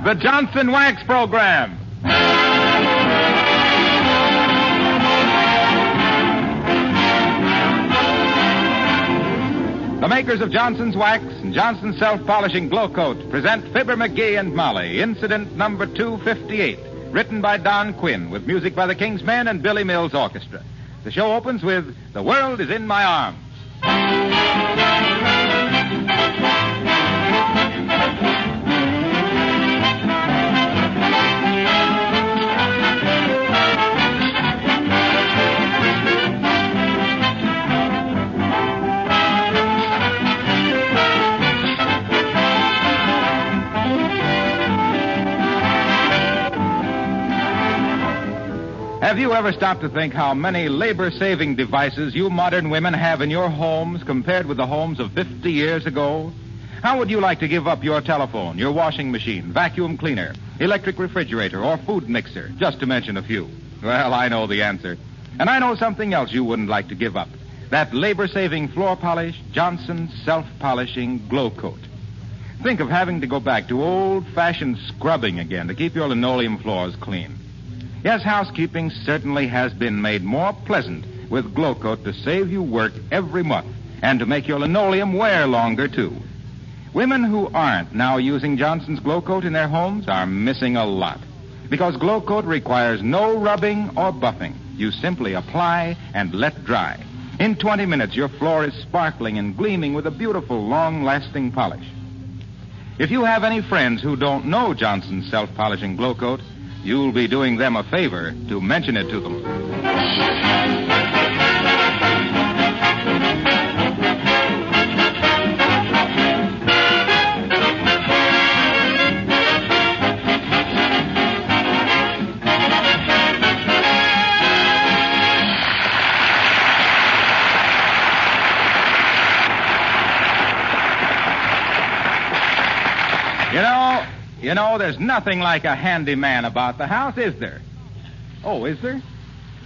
The Johnson Wax Program. The makers of Johnson's Wax and Johnson's Self-Polishing Glow Coat present Fibber McGee and Molly, incident number 258, written by Don Quinn, with music by the King's Men and Billy Mills Orchestra. The show opens with The World Is in My Arms. Have you ever stopped to think how many labor-saving devices you modern women have in your homes compared with the homes of 50 years ago? How would you like to give up your telephone, your washing machine, vacuum cleaner, electric refrigerator, or food mixer, just to mention a few? Well, I know the answer. And I know something else you wouldn't like to give up. That labor-saving floor polish, Johnson's Self-Polishing Glow Coat. Think of having to go back to old-fashioned scrubbing again to keep your linoleum floors clean. Yes, housekeeping certainly has been made more pleasant with Glow Coat to save you work every month and to make your linoleum wear longer, too. Women who aren't now using Johnson's Glow Coat in their homes are missing a lot, because Glow Coat requires no rubbing or buffing. You simply apply and let dry. In 20 minutes, your floor is sparkling and gleaming with a beautiful, long-lasting polish. If you have any friends who don't know Johnson's Self-Polishing Glow Coat, you'll be doing them a favor to mention it to them. You know, there's nothing like a handyman about the house, is there? Oh, is there?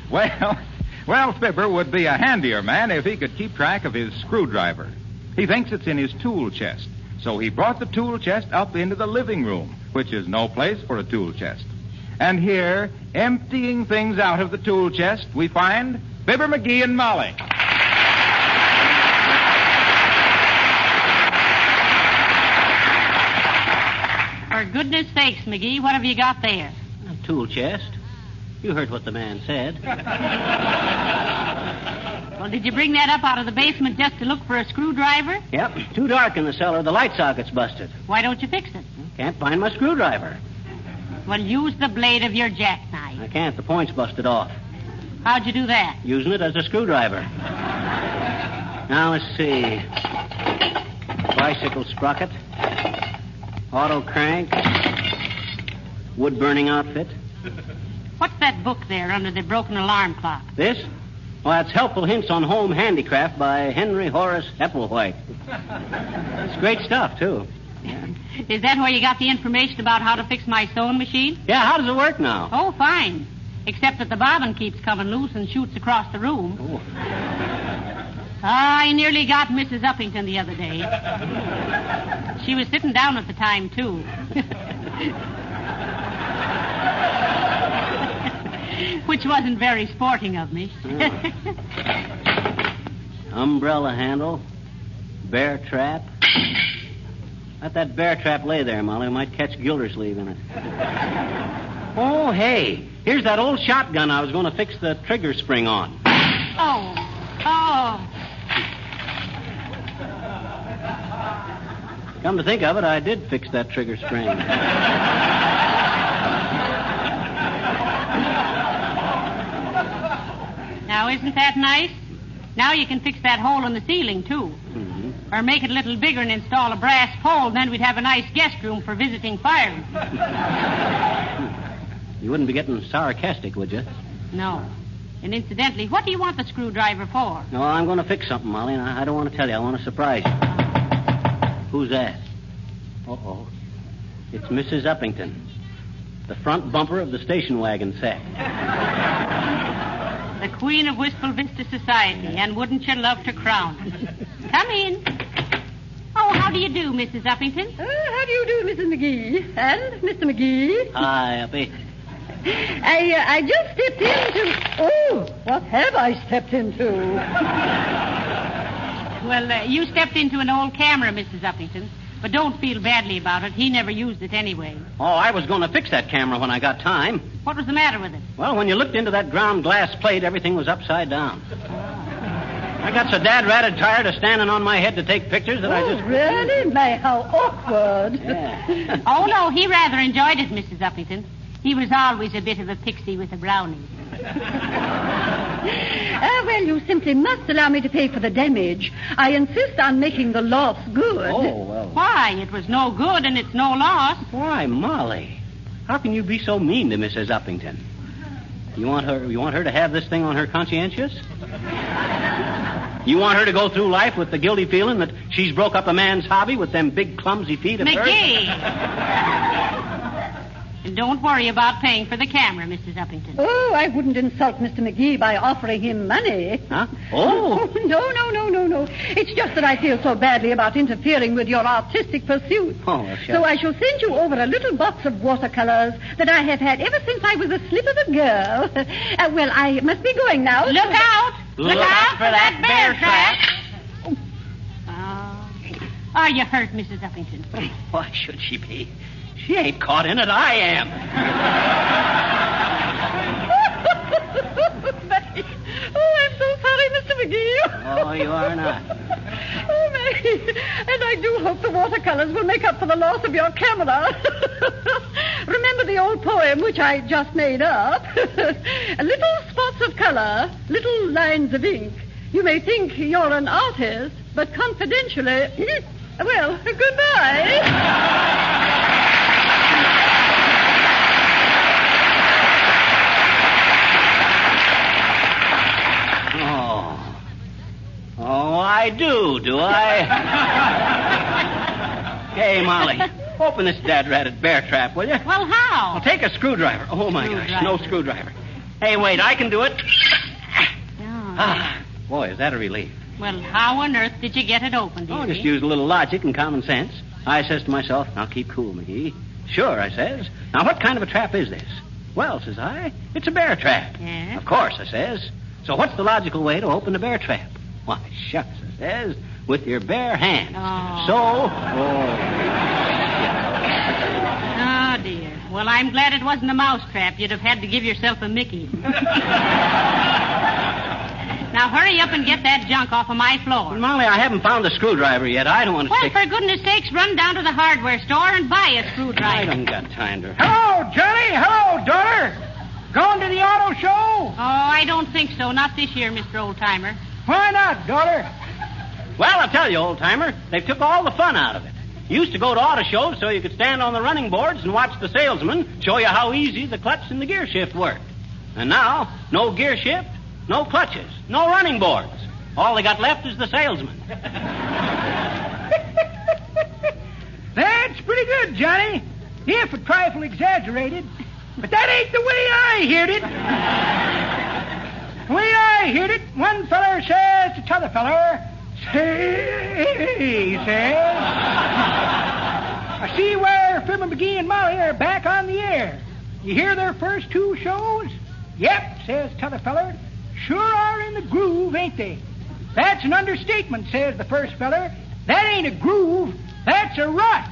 Well, Fibber would be a handier man if he could keep track of his screwdriver. He thinks it's in his tool chest, so he brought the tool chest up into the living room, which is no place for a tool chest. And here, emptying things out of the tool chest, we find Fibber McGee and Molly. For goodness sakes, McGee, what have you got there? A tool chest. You heard what the man said. Well, did you bring that up out of the basement just to look for a screwdriver? Yep. Too dark in the cellar. The light socket's busted. Why don't you fix it? Can't find my screwdriver. Well, use the blade of your jackknife. I can't. The point's busted off. How'd you do that? Using it as a screwdriver. Now, let's see. Bicycle sprocket. Auto crank. Wood-burning outfit. What's that book there under the broken alarm clock? This? Well, that's Helpful Hints on Home Handicraft by Henry Horace Epplewhite. It's great stuff, too. Is that where you got the information about how to fix my sewing machine? Yeah, how does it work now? Oh, fine. Except that the bobbin keeps coming loose and shoots across the room. Oh. I nearly got Mrs. Uppington the other day. She was sitting down at the time, too. Which wasn't very sporting of me. Umbrella handle. Bear trap. Let that bear trap lay there, Molly. We might catch Gildersleeve in it. Oh, hey. Here's that old shotgun I was going to fix the trigger spring on. Oh. Come to think of it, I did fix that trigger spring. Now, isn't that nice? Now you can fix that hole in the ceiling, too. Mm-hmm. Or make it a little bigger and install a brass pole, and then we'd have a nice guest room for visiting firemen. You wouldn't be getting sarcastic, would you? No. And incidentally, what do you want the screwdriver for? No, I'm going to fix something, Molly, and I don't want to tell you. I want to surprise you. Who's that? Uh-oh. It's Mrs. Uppington, the front bumper of the station wagon set. The queen of Wistful Vista Society, and wouldn't you love to crown her? Come in. Oh, how do you do, Mrs. Uppington? How do you do, Mrs. McGee? and Mr. McGee. Hi, Uppy. I just stepped into... Oh, what have I stepped into? Well, you stepped into an old camera, Mrs. Uppington. But don't feel badly about it. He never used it anyway. Oh, I was going to fix that camera when I got time. What was the matter with it? Well, when you looked into that ground glass plate, everything was upside down. I got so dad-ratted tired of standing on my head to take pictures that I just... Really? My, how awkward. Yeah. Oh, no, he rather enjoyed it, Mrs. Uppington. He was always a bit of a pixie with a brownie. Well, you simply must allow me to pay for the damage. I insist on making the loss good. Oh, well. Why? It was no good and it's no loss. Why, Molly? How can you be so mean to Mrs. Uppington? You want her to have this thing on her conscientious? You want her to go through life with the guilty feeling that she's broke up a man's hobby with them big clumsy feet of hers? McGee! And don't worry about paying for the camera, Mrs. Uppington. Oh, I wouldn't insult Mr. McGee by offering him money. Huh? Oh. No. It's just that I feel so badly about interfering with your artistic pursuit. Oh, well, sure. So I shall send you over a little box of watercolors that I have had ever since I was a slip of a girl. Well, I must be going now. Look out! Look out for that bear trap. Are you hurt, Mrs. Uppington? Why should she be? She ain't caught in it. I am. Oh, I'm so sorry, Mr. McGee. Oh, you are not. Oh, Maggie. And I do hope the watercolors will make up for the loss of your camera. Remember the old poem which I just made up? Little spots of color, little lines of ink. You may think you're an artist, but confidentially... Well, goodbye. Oh, I do I? Hey, Molly, open this dad-ratted bear trap, will you? Well, how? Well, take a screwdriver. Oh, my gosh, no screwdriver. Hey, wait, I can do it. Boy, is that a relief. Well, how on earth did you get it open, dearie? Oh, just use a little logic and common sense. I says to myself, now keep cool, McGee. Sure, I says. Now, what kind of a trap is this? Well, says I, it's a bear trap. Yes? Of course, I says. So what's the logical way to open a bear trap? Why, shucks, I says, with your bare hands. Oh. So, Oh, dear. Well, I'm glad it wasn't a mouse trap. You'd have had to give yourself a Mickey. Now, hurry up and get that junk off of my floor. Molly, I haven't found a screwdriver yet. I don't want to Well, stick... for goodness sakes, run down to the hardware store and buy a screwdriver. I haven't got time to... Hello, Johnny. Hello, daughter. Going to the auto show? Oh, I don't think so. Not this year, Mr. Oldtimer. Why not, daughter? Well, I'll tell you, old-timer, they took all the fun out of it. You used to go to auto shows so you could stand on the running boards and watch the salesman show you how easy the clutch and the gear shift worked. And now, no gear shift, no clutches, no running boards. All they got left is the salesman. That's pretty good, Johnny. If a trifle exaggerated. But that ain't the way I heard it. The way I heard it, one feller says to t'other feller, say, he says, I see where Fibber McGee and Molly are back on the air. You hear their first two shows? Yep, says t'other feller. Sure are in the groove, ain't they? That's an understatement, says the first feller. That ain't a groove, that's a rut.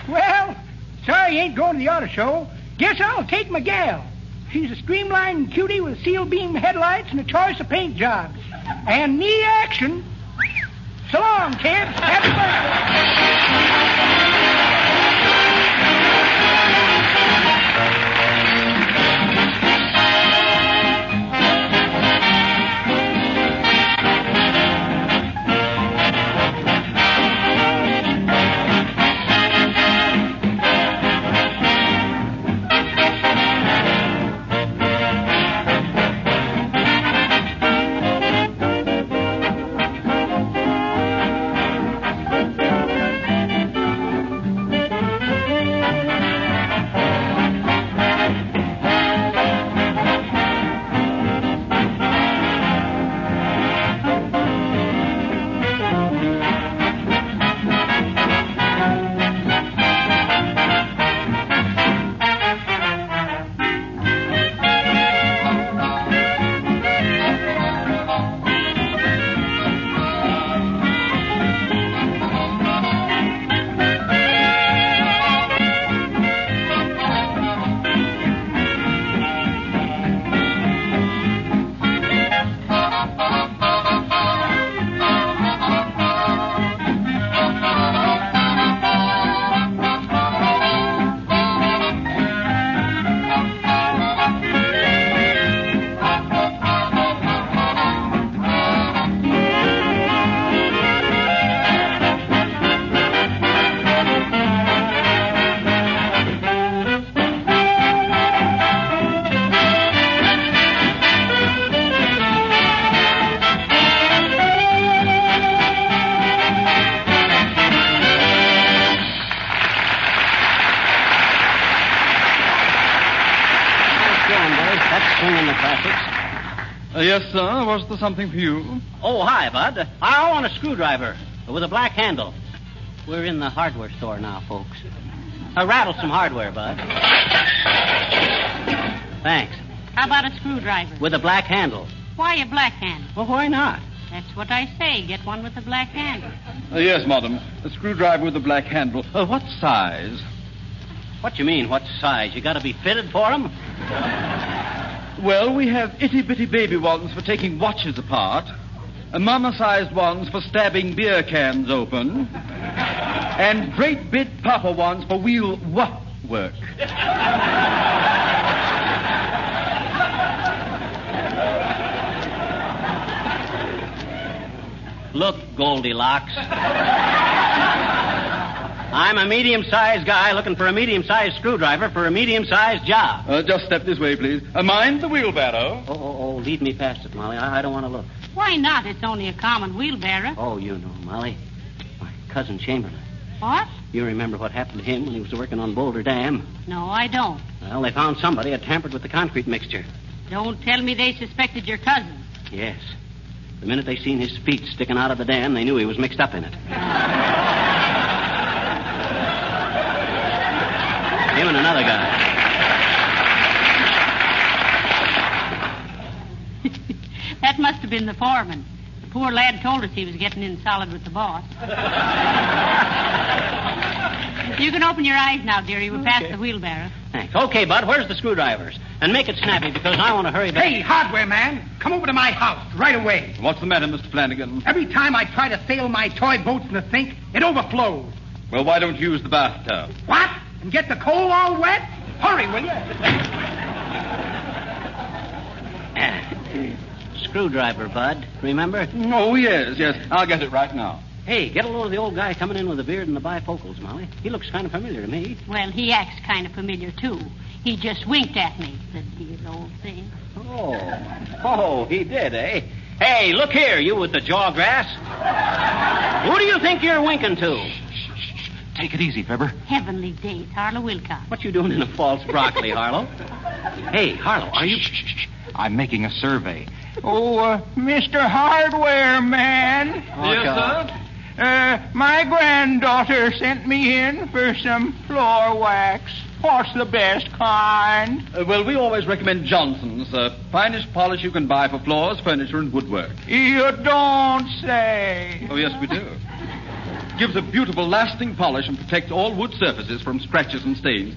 Well, sorry you ain't going to the auto show. Guess I'll take my gal. She's a streamlined cutie with seal beam headlights and a choice of paint jobs. And knee action. So long, kids. Happy birthday. Yes, sir. Was there something for you? Oh, hi, Bud. I want a screwdriver with a black handle. We're in the hardware store now, folks. Rattle some hardware, Bud. Thanks. How about a screwdriver? With a black handle. Why a black handle? Well, why not? That's what I say. Get one with a black handle. Yes, madam. A screwdriver with a black handle. What size? What you mean, what size? You got to be fitted for them? Well, we have itty-bitty baby ones for taking watches apart, mama-sized ones for stabbing beer cans open, and great big papa ones for wheel work. Look, Goldilocks. I'm a medium-sized guy looking for a medium-sized screwdriver for a medium-sized job. Just step this way, please. Mind the wheelbarrow. Oh, lead me past it, Molly. I don't want to look. Why not? It's only a common wheelbarrow. Oh, you know, Molly. My cousin Chamberlain. What? You remember what happened to him when he was working on Boulder Dam? No, I don't. Well, they found somebody had tampered with the concrete mixture. Don't tell me they suspected your cousin. Yes. The minute they seen his feet sticking out of the dam, they knew he was mixed up in it. Him and another guy. That must have been the foreman. The poor lad told us he was getting in solid with the boss. You can open your eyes now, dearie. We're past the wheelbarrow. Thanks. Okay, Bud, where's the screwdrivers? And make it snappy, because I want to hurry back. Hey, hardware man, come over to my house right away. What's the matter, Mr. Flanagan? Every time I try to sail my toy boats in the sink, it overflows. Well, why don't you use the bathtub? What? And get the coal all wet? Hurry, will you? Screwdriver, Bud. Remember? Oh, yes. I'll get it right now. Hey, get a load of the old guy coming in with the beard and the bifocals, Molly. He looks kind of familiar to me. Well, he acts kind of familiar, too. He just winked at me, the dear old thing. Oh, he did, eh? Hey, look here, you with the jawgrass. Who do you think you're winking to? Shh. Take it easy, Fibber. Heavenly days, Harlow Wilcox. What you doing in a false broccoli, Harlow? Hey, Harlow, are you... Shh. I'm making a survey. Oh, Mr. Hardware Man. Yes, sir? My granddaughter sent me in for some floor wax. What's the best kind? Well, we always recommend Johnson's. Finest polish you can buy for floors, furniture, and woodwork. You don't say. Oh, yes, we do. Gives a beautiful, lasting polish and protects all wood surfaces from scratches and stains.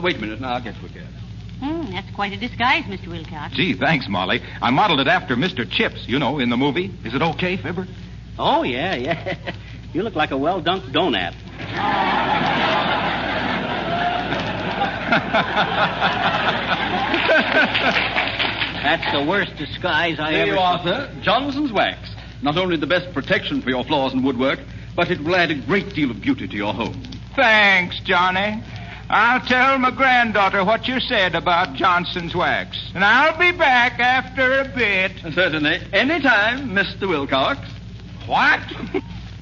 Wait a minute, now I'll get to it again. That's quite a disguise, Mr. Wilcox. Gee, thanks, Molly. I modeled it after Mr. Chips, you know, in the movie. Is it okay, Fibber? Oh, yeah. You look like a well-dunked donut. That's the worst disguise I ever... There you are, sir. Johnson's wax. Not only the best protection for your floors and woodwork, but it will add a great deal of beauty to your home. Thanks, Johnny. I'll tell my granddaughter what you said about Johnson's wax. And I'll be back after a bit. Certainly. Anytime, Mr. Wilcox. What?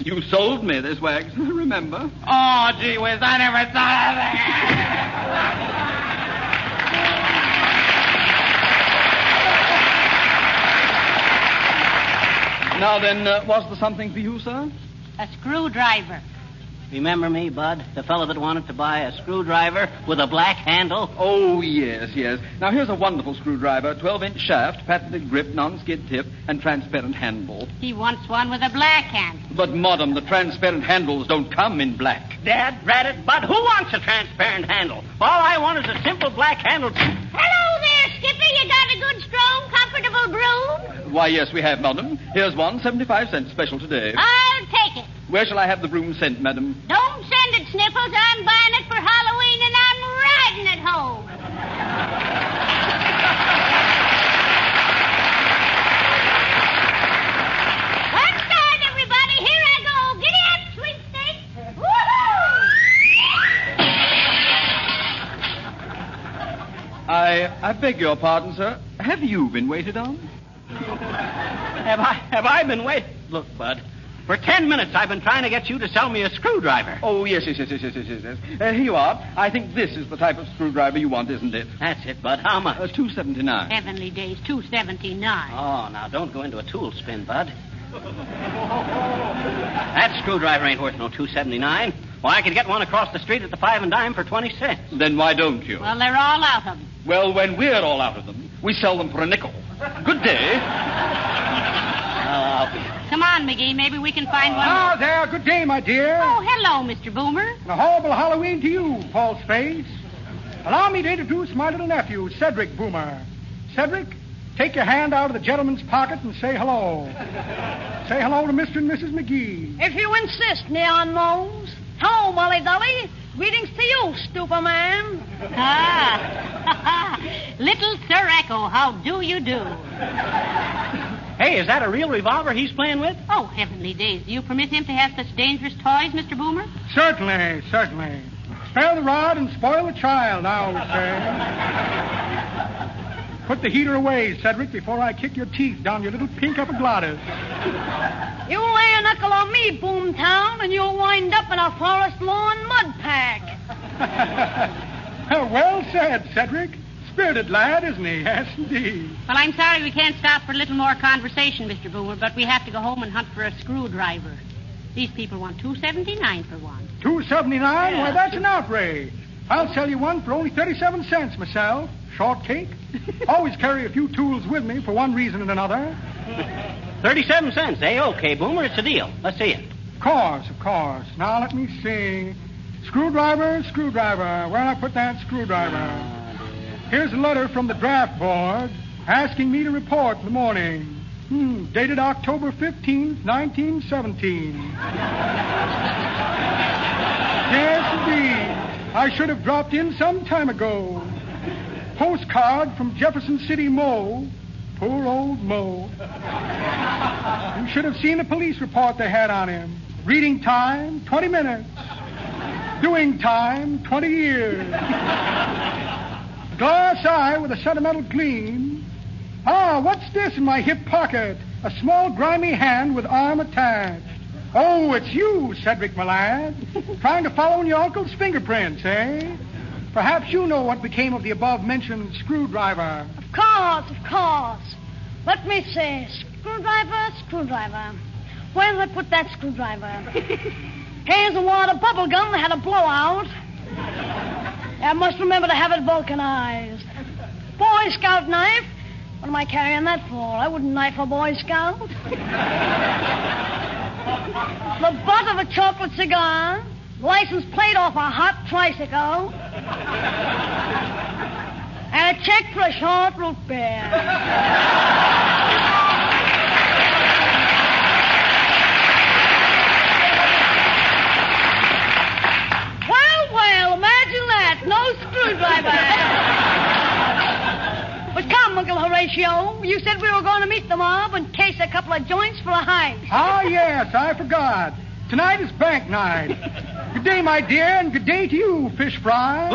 You sold me this wax, remember? Oh, gee whiz, I never thought of that. Now then, was there something for you, sir? A screwdriver. Remember me, Bud? The fellow that wanted to buy a screwdriver with a black handle? Oh, yes. Now, here's a wonderful screwdriver, 12-inch shaft, patented grip, non-skid tip, and transparent handle. He wants one with a black handle. But, madam, the transparent handles don't come in black. Dad, rat it, Bud, who wants a transparent handle? All I want is a simple black handle. Hello there, Skipper. You got a good, strong, comfortable broom? Why, yes, we have, madam. Here's one, 75 cents special today. I'll take it. Where shall I have the broom sent, madam? Don't send it, Sniffles. I'm buying it for Halloween, and I'm riding it home. One side, everybody. Here I go. Giddy up, sweepstakes. Woohoo! I beg your pardon, sir. Have you been waited on? Have I been waiting? Look, Bud, For 10 minutes I've been trying to get you to sell me a screwdriver. Oh, yes. Here you are. I think this is the type of screwdriver you want, isn't it? That's it, Bud. How much? $2.79. Heavenly days, $2.79. Oh, now don't go into a tool spin, Bud. That screwdriver ain't worth no $2.79. Well, I could get one across the street at the 5 and dime for 20 cents. Then why don't you? Well, they're all out of them. Well, when we're all out of them, we sell them for a nickel. Good day. Come on, McGee. Maybe we can find one. Ah, there. Good day, my dear. Oh, hello, Mr. Boomer. And a horrible Halloween to you, false face. Allow me to introduce my little nephew, Cedric Boomer. Cedric, take your hand out of the gentleman's pocket and say hello. Say hello to Mr. and Mrs. McGee. If you insist, Neon Nose. Hello, Molly Dolly. Greetings to you, stupid man. Ah. Little Sir Echo, how do you do? Hey, is that a real revolver he's playing with? Oh, heavenly days. Do you permit him to have such dangerous toys, Mr. Boomer? Certainly. Spare the rod and spoil the child, I always say. Put the heater away, Cedric, before I kick your teeth down your little pink epiglottis. You lay a knuckle on me, Boomtown, and you'll wind up in a forest lawn mud pack. Well said, Cedric. Spirited lad, isn't he? Yes, indeed. Well, I'm sorry we can't stop for a little more conversation, Mr. Boomer, but we have to go home and hunt for a screwdriver. These people want $2.79 for one. $2.79? Why, that's an outrage. I'll sell you one for only 37 cents myself. Shortcake. Always carry a few tools with me for one reason and another. 37 cents, eh? Okay, Boomer, it's a deal. Let's see it. Of course. Now, let me see. Screwdriver. Where'd I put that screwdriver? Here's a letter from the draft board asking me to report in the morning. Dated October 15th, 1917. Yes, indeed. I should have dropped in some time ago. Postcard from Jefferson City Mo. Poor old Mo. You should have seen the police report they had on him. Reading time, 20 minutes. Doing time, 20 years. Glass eye with a sentimental gleam. Ah, what's this in my hip pocket? A small grimy hand with arm attached. Oh, it's you, Cedric, my lad. Trying to follow in your uncle's fingerprints, eh? Perhaps you know what became of the above-mentioned screwdriver. Of course. Let me see. Screwdriver. Where did I put that screwdriver? Cans of water, bubble gum, had a blowout. I must remember to have it vulcanized. Boy Scout knife. What am I carrying that for? I wouldn't knife a Boy Scout. The butt of a chocolate cigar. License plate off a hot tricycle. And a check for a short root beer. Well, imagine that. No screwdriver. But come, Uncle Horatio. You said we were going to meet the mob and case a couple of joints for a heist. Ah, yes, I forgot. Tonight is bank night. Good day, my dear, and good day to you, fish fry.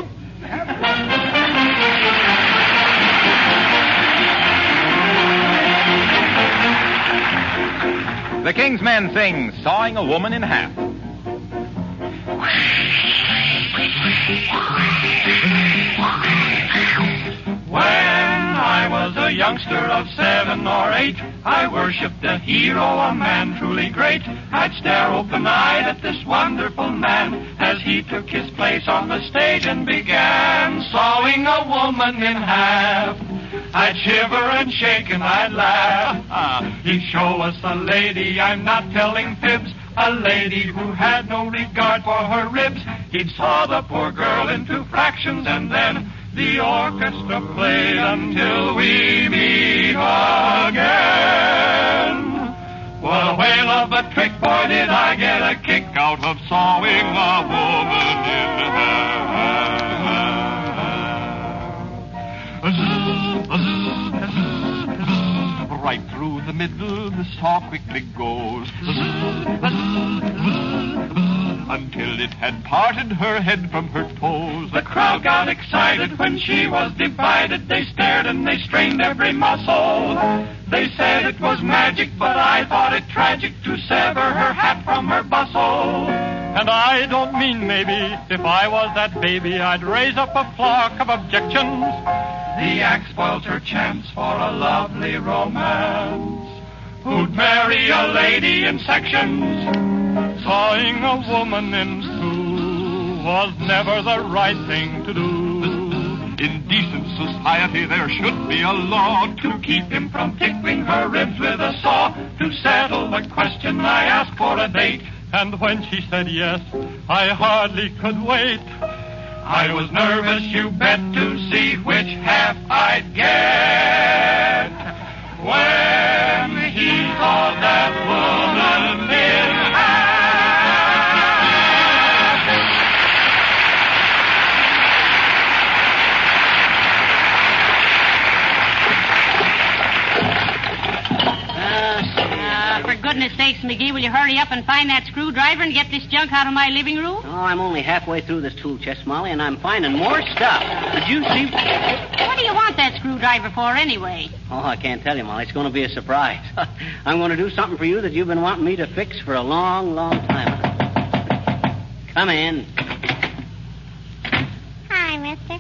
The King's Men sing Sawing a Woman in Half. When I was a youngster of 7 or 8, I worshipped a hero, a man truly great. I'd stare open-eyed at this wonderful man as he took his place on the stage and began sawing a woman in half. I'd shiver and shake and I'd laugh. He'd show us a lady, I'm not telling fibs, a lady who had no regard for her ribs. He'd saw the poor girl into fractions and then the orchestra played until we meet again. What a whale of a trick, boy, did I get a kick out of sawing a woman in half. Right through the middle, the saw quickly goes, until it had parted her head from her toes. The crowd got excited when she was divided. They stared and they strained every muscle. They said it was magic, but I thought it tragic to sever her half Navy. If I was that baby, I'd raise up a flock of objections. The act spoils her chance for a lovely romance. Who'd marry a lady in sections? Sawing a woman in two was never the right thing to do. In decent society, there should be a law to keep him from tickling her ribs with a saw. To settle the question, I asked for a date. And when she said yes, I hardly could wait. I was nervous, you bet, to see which half I'd get. When he thought that woman in half. For goodness sakes, McGee, will you hurry up and find that screwdriver and get this junk out of my living room? Oh, I'm only halfway through this tool chest, Molly, and I'm finding more stuff. Did you see? What do you want that screwdriver for, anyway? Oh, I can't tell you, Molly. It's going to be a surprise. I'm going to do something for you that you've been wanting me to fix for a long, long time. Come in. Hi, mister.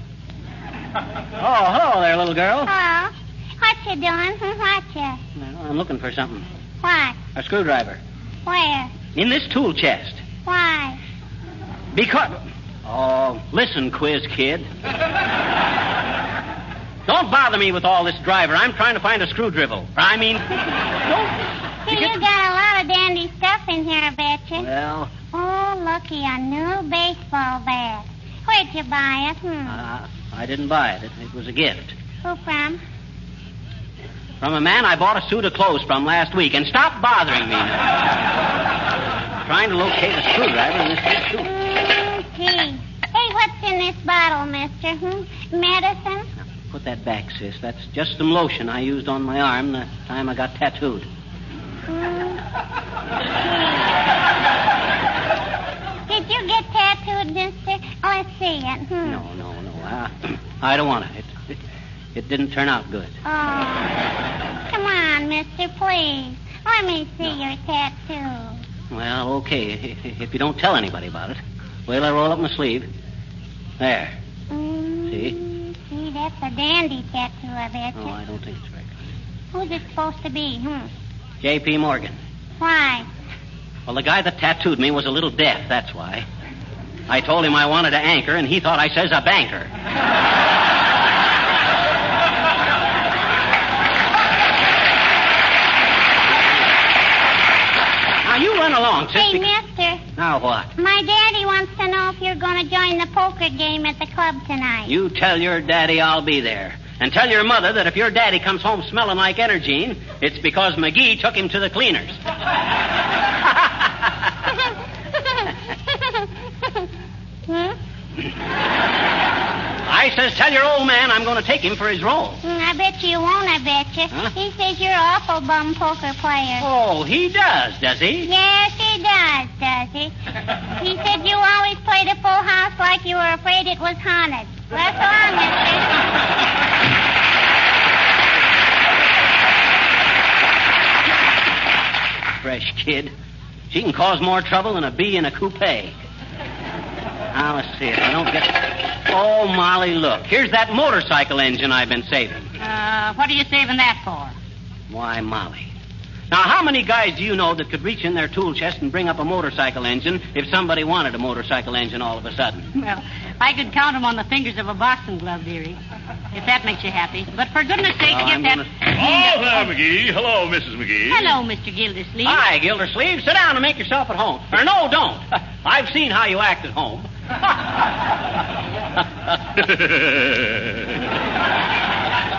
Oh, hello there, little girl. Hello. What you doing? What you? Well, I'm looking for something. What? A screwdriver. Where? In this tool chest. Why? Because... Oh, listen, quiz kid. Don't bother me with all this driver. I'm trying to find a screwdriver. I mean... You got a lot of dandy stuff in here, I bet you. Well... Oh, looky, a new baseball bat. Where'd you buy it? I didn't buy it. It was a gift. Who from? From a man I bought a suit of clothes from last week. And stop bothering me now. Trying to locate a screwdriver in this big suit. Gee. Hey, what's in this bottle, mister? Medicine? Now, put that back, sis. That's just some lotion I used on my arm the time I got tattooed. Did you get tattooed, mister? Oh, let's see it. No. I don't want it. It didn't turn out good. Oh. Come on, mister, please. Let me see your tattoo. Well, okay. If you don't tell anybody about it. Wait, I'll roll up my sleeve. There. See? See, that's a dandy tattoo, I bet you. Oh, I don't think it's very good. Who's it supposed to be, J.P. Morgan. Why? Well, the guy that tattooed me was a little deaf, that's why. I told him I wanted to anchor, and he thought I says a banker. Now, you run along, sis. Hey, mister. Now what? My daddy wants to know if you're going to join the poker game at the club tonight. You tell your daddy I'll be there. And tell your mother that if your daddy comes home smelling like Energine, it's because McGee took him to the cleaners. I says, tell your old man I'm going to take him for his role. I bet you won't, I bet you. Huh? He says you're an awful bum poker player. Oh, he does he? Yes, he does he? He said you always played a full house like you were afraid it was haunted. That's all, mister. Fresh kid. She can cause more trouble than a bee in a coupe. Now, let's see if I don't get... Oh, Molly, look. Here's that motorcycle engine I've been saving. What are you saving that for? Why, Molly. Now, how many guys do you know that could reach in their tool chest and bring up a motorcycle engine if somebody wanted a motorcycle engine all of a sudden? Well, I could count them on the fingers of a Boston glove, dearie. If that makes you happy. But for goodness sake, get that... Oh, there, McGee. Hello, Mrs. McGee. Hello, Mr. Gildersleeve. Hi, Gildersleeve. Sit down and make yourself at home. Or no, don't. I've seen how you act at home.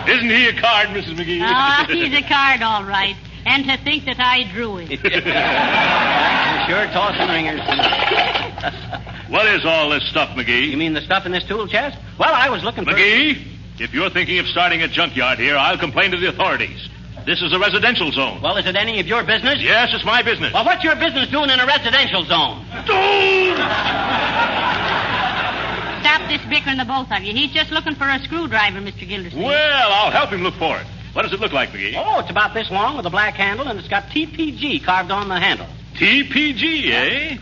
Isn't he a card, Mrs. McGee? Ah, he's a card, all right. And to think that I drew it. Sure tossing ringers. What is all this stuff, McGee? You mean the stuff in this tool chest? Well, I was looking for... McGee, if you're thinking of starting a junkyard here, I'll complain to the authorities. This is a residential zone. Well, is it any of your business? Yes, it's my business. Well, what's your business doing in a residential zone? Stop this bickering, the both of you. He's just looking for a screwdriver, Mr. Gildersleeve. Well, I'll help him look for it. What does it look like, McGee? Oh, it's about this long with a black handle, and it's got TPG carved on the handle. TPG, eh?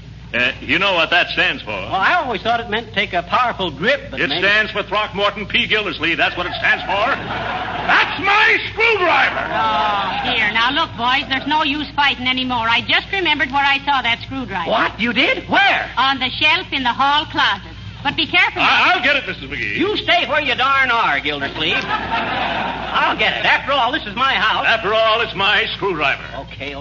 You know what that stands for. Well, I always thought it meant to take a powerful grip. But It maybe... stands for Throckmorton P. Gildersleeve. That's what it stands for. That's my screwdriver. Oh, here. Now, look, boys, there's no use fighting anymore. I just remembered where I saw that screwdriver. What? You did? Where? On the shelf in the hall closet. But be careful. I'll get it, Mrs. McGee. You stay where you darn are, Gildersleeve. I'll get it. After all, this is my house. After all, it's my screwdriver. Okay.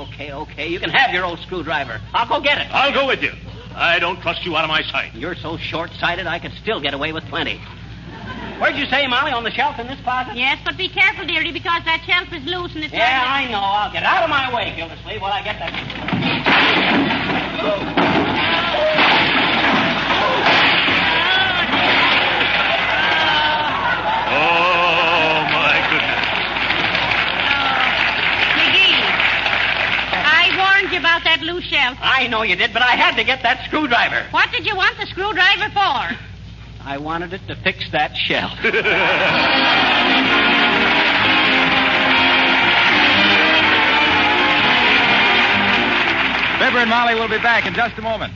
You can have your old screwdriver. I'll go get it. I'll go with you. I don't trust you out of my sight. You're so short-sighted, I could still get away with plenty. Where'd you say, Molly, on the shelf in this closet? Yes, but be careful, dearie, because that shelf is loose and it's... Yeah, I know. I'll get out of my way, Gildersleeve, while I get that... Oh, my goodness. McGee, I warned you about that loose shelf. I know you did, but I had to get that screwdriver. What did you want the screwdriver for? I wanted it to fix that shelf. Fibber and Molly will be back in just a moment.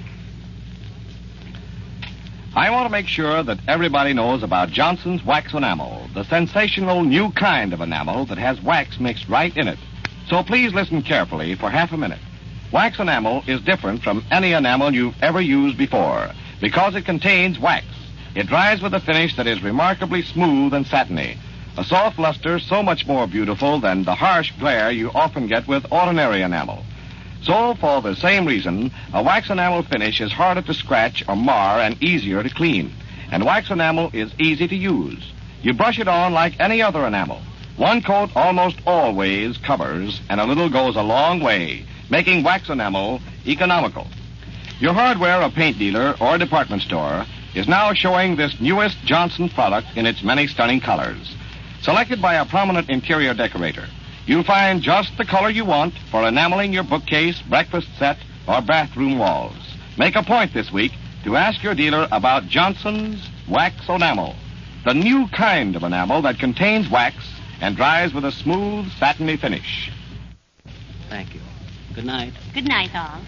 I want to make sure that everybody knows about Johnson's Wax Enamel, the sensational new kind of enamel that has wax mixed right in it. So please listen carefully for half a minute. Wax enamel is different from any enamel you've ever used before because it contains wax. It dries with a finish that is remarkably smooth and satiny, a soft luster so much more beautiful than the harsh glare you often get with ordinary enamel. So, for the same reason, a wax enamel finish is harder to scratch or mar and easier to clean. And wax enamel is easy to use. You brush it on like any other enamel. One coat almost always covers, and a little goes a long way, making wax enamel economical. Your hardware or paint dealer or department store is now showing this newest Johnson product in its many stunning colors. Selected by a prominent interior decorator, you'll find just the color you want for enameling your bookcase, breakfast set, or bathroom walls. Make a point this week to ask your dealer about Johnson's Wax Enamel, the new kind of enamel that contains wax and dries with a smooth, satiny finish. Thank you. Good night. Good night, all.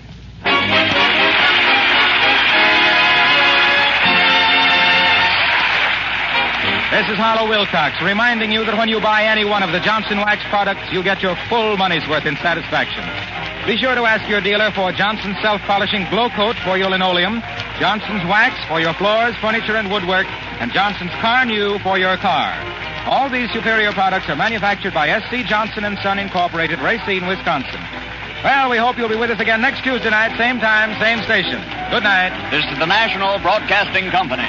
This is Harlow Wilcox reminding you that when you buy any one of the Johnson Wax products, you get your full money's worth in satisfaction. Be sure to ask your dealer for Johnson's self-polishing glow coat for your linoleum, Johnson's Wax for your floors, furniture, and woodwork, and Johnson's Car New for your car. All these superior products are manufactured by S.C. Johnson & Son Incorporated, Racine, Wisconsin. Well, we hope you'll be with us again next Tuesday night, same time, same station. Good night. This is the National Broadcasting Company.